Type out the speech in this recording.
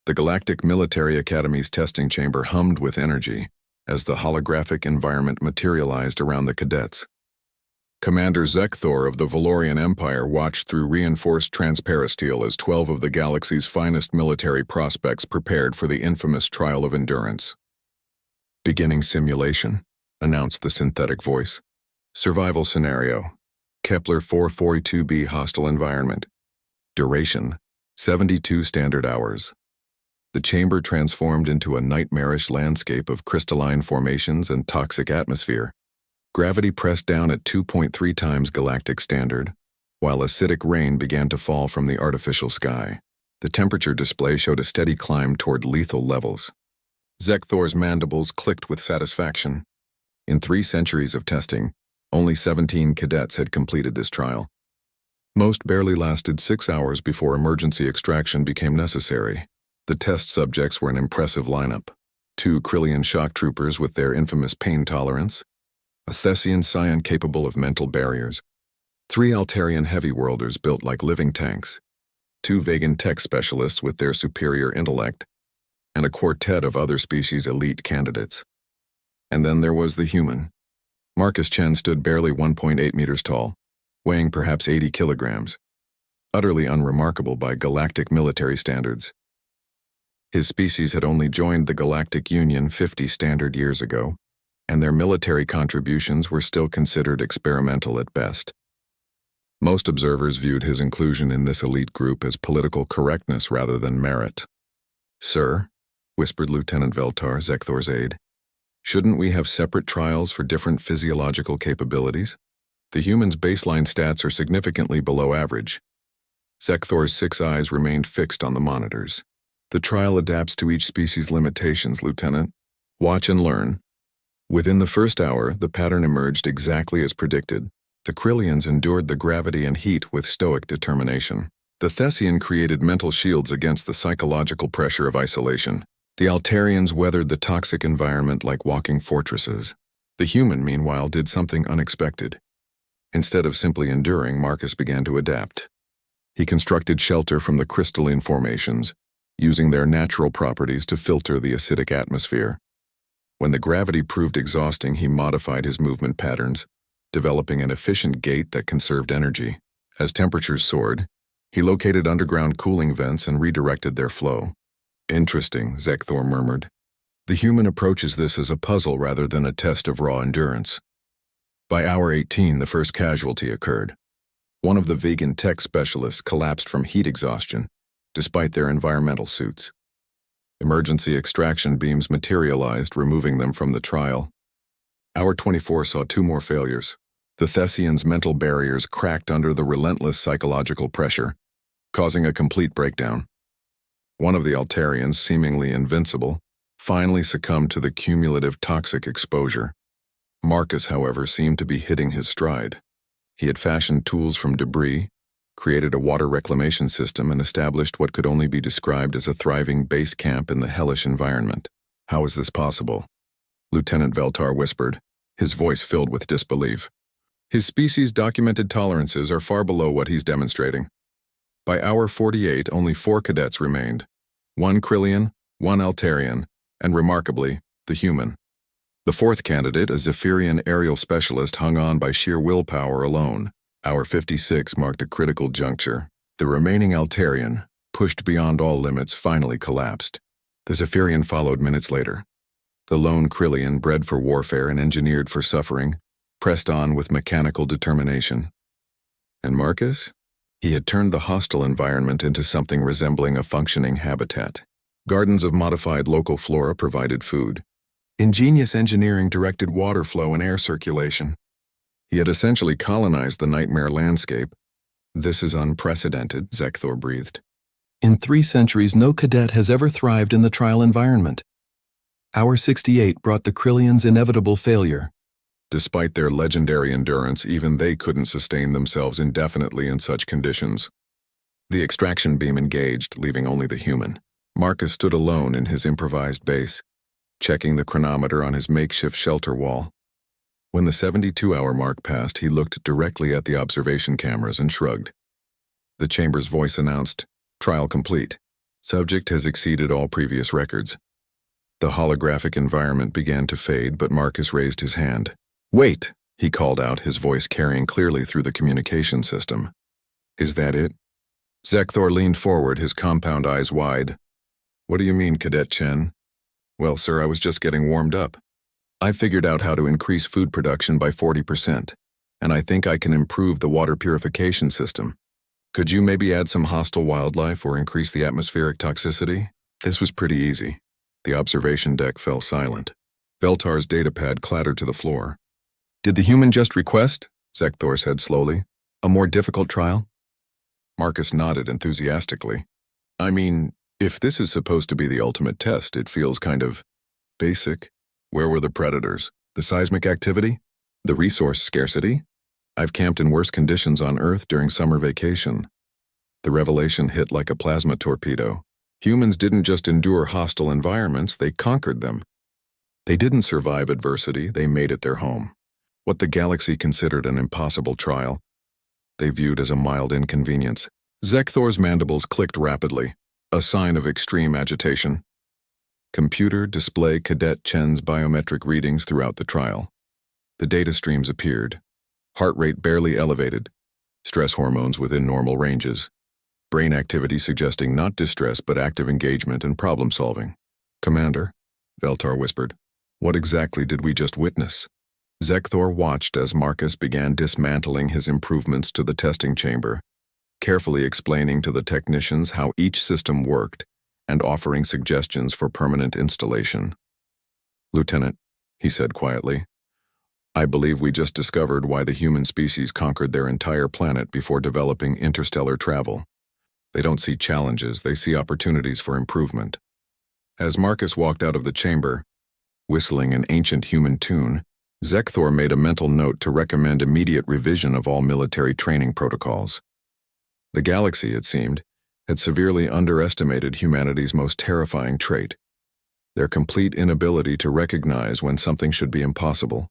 The Galactic Military Academy's testing chamber hummed with energy as the holographic environment materialized around the cadets. Commander Zekthor of the Valorian Empire watched through reinforced transparasteel as 12 of the galaxy's finest military prospects prepared for the infamous trial of endurance. "Beginning simulation," announced the synthetic voice. "Survival scenario. Kepler 442b hostile environment. Duration, 72 standard hours." The chamber transformed into a nightmarish landscape of crystalline formations and toxic atmosphere. Gravity pressed down at 2.3 times galactic standard, while acidic rain began to fall from the artificial sky. The temperature display showed a steady climb toward lethal levels. Zekthor's mandibles clicked with satisfaction. In 3 centuries of testing, only 17 cadets had completed this trial. Most barely lasted 6 hours before emergency extraction became necessary. The test subjects were an impressive lineup: 2 Krillian shock troopers with their infamous pain tolerance, a Thessian scion capable of mental barriers, 3 Altarian heavy worlders built like living tanks, 2 Vegan tech specialists with their superior intellect, and a quartet of other species elite candidates. And then there was the human. Marcus Chen stood barely 1.8 meters tall, weighing perhaps 80 kilograms, utterly unremarkable by galactic military standards. His species had only joined the Galactic Union 50 standard years ago, and their military contributions were still considered experimental at best. Most observers viewed his inclusion in this elite group as political correctness rather than merit. "Sir," whispered Lieutenant Veltar, Zekthor's aide, "shouldn't we have separate trials for different physiological capabilities? The human's baseline stats are significantly below average." Zekthor's 6 eyes remained fixed on the monitors. "The trial adapts to each species' limitations, Lieutenant. Watch and learn." Within the first hour, the pattern emerged exactly as predicted. The Krillians endured the gravity and heat with stoic determination. The Thessian created mental shields against the psychological pressure of isolation. The Altarians weathered the toxic environment like walking fortresses. The human, meanwhile, did something unexpected. Instead of simply enduring, Marcus began to adapt. He constructed shelter from the crystalline formations, using their natural properties to filter the acidic atmosphere. When the gravity proved exhausting, he modified his movement patterns, developing an efficient gait that conserved energy. As temperatures soared, he located underground cooling vents and redirected their flow. "Interesting," Zekthor murmured. "The human approaches this as a puzzle rather than a test of raw endurance." By hour 18, the first casualty occurred. One of the vegan tech specialists collapsed from heat exhaustion, despite their environmental suits. Emergency extraction beams materialized, removing them from the trial. Hour 24 saw 2 more failures. The Thessian's mental barriers cracked under the relentless psychological pressure, causing a complete breakdown. One of the Altarians, seemingly invincible, finally succumbed to the cumulative toxic exposure. Marcus, however, seemed to be hitting his stride. He had fashioned tools from debris, created a water reclamation system, and established what could only be described as a thriving base camp in the hellish environment. "How is this possible?" Lieutenant Veltar whispered, his voice filled with disbelief. "His species' documented tolerances are far below what he's demonstrating." By hour 48, only 4 cadets remained. 1 Krillian, 1 Altarian, and remarkably, the human. The 4th candidate, a Zephyrian aerial specialist, hung on by sheer willpower alone. Hour 56 marked a critical juncture. The remaining Altarian, pushed beyond all limits, finally collapsed. The Zephyrian followed minutes later. The lone Krillian, bred for warfare and engineered for suffering, pressed on with mechanical determination. And Marcus? He had turned the hostile environment into something resembling a functioning habitat. Gardens of modified local flora provided food. Ingenious engineering directed water flow and air circulation. He had essentially colonized the nightmare landscape. "This is unprecedented," Zekthor breathed. "In 3 centuries, no cadet has ever thrived in the trial environment." Hour 68 brought the Krillians' inevitable failure. Despite their legendary endurance, even they couldn't sustain themselves indefinitely in such conditions. The extraction beam engaged, leaving only the human. Marcus stood alone in his improvised base, checking the chronometer on his makeshift shelter wall. When the 72-hour mark passed, he looked directly at the observation cameras and shrugged. The chamber's voice announced, "Trial complete. Subject has exceeded all previous records. The holographic environment began to fade, but Marcus raised his hand. "Wait!" he called out, his voice carrying clearly through the communication system. "Is that it?" Zekthor leaned forward, his compound eyes wide. "What do you mean, Cadet Chen?" "Well, sir, I was just getting warmed up. I figured out how to increase food production by 40%, and I think I can improve the water purification system. Could you maybe add some hostile wildlife or increase the atmospheric toxicity?" This was pretty easy. The observation deck fell silent. Veltar's datapad clattered to the floor. "Did the human just request," Zekthor said slowly, "a more difficult trial?" Marcus nodded enthusiastically. "I mean, if this is supposed to be the ultimate test, it feels kind of basic. Where were the predators? The seismic activity? The resource scarcity? I've camped in worse conditions on Earth during summer vacation." The revelation hit like a plasma torpedo. Humans didn't just endure hostile environments, they conquered them. They didn't survive adversity, they made it their home. What the galaxy considered an impossible trial, they viewed as a mild inconvenience. Zekthor's mandibles clicked rapidly, a sign of extreme agitation. Computer display Cadet Chen's biometric readings throughout the trial. The data streams appeared. Heart rate barely elevated. Stress hormones within normal ranges. Brain activity suggesting not distress but active engagement and problem solving. "Commander," Veltar whispered, "what exactly did we just witness?" Zekthor watched as Marcus began dismantling his improvements to the testing chamber, carefully explaining to the technicians how each system worked and offering suggestions for permanent installation. "Lieutenant," he said quietly, "I believe we just discovered why the human species conquered their entire planet before developing interstellar travel. They don't see challenges, they see opportunities for improvement." As Marcus walked out of the chamber, whistling an ancient human tune, Zekthor made a mental note to recommend immediate revision of all military training protocols. The galaxy, it seemed, had severely underestimated humanity's most terrifying trait, their complete inability to recognize when something should be impossible.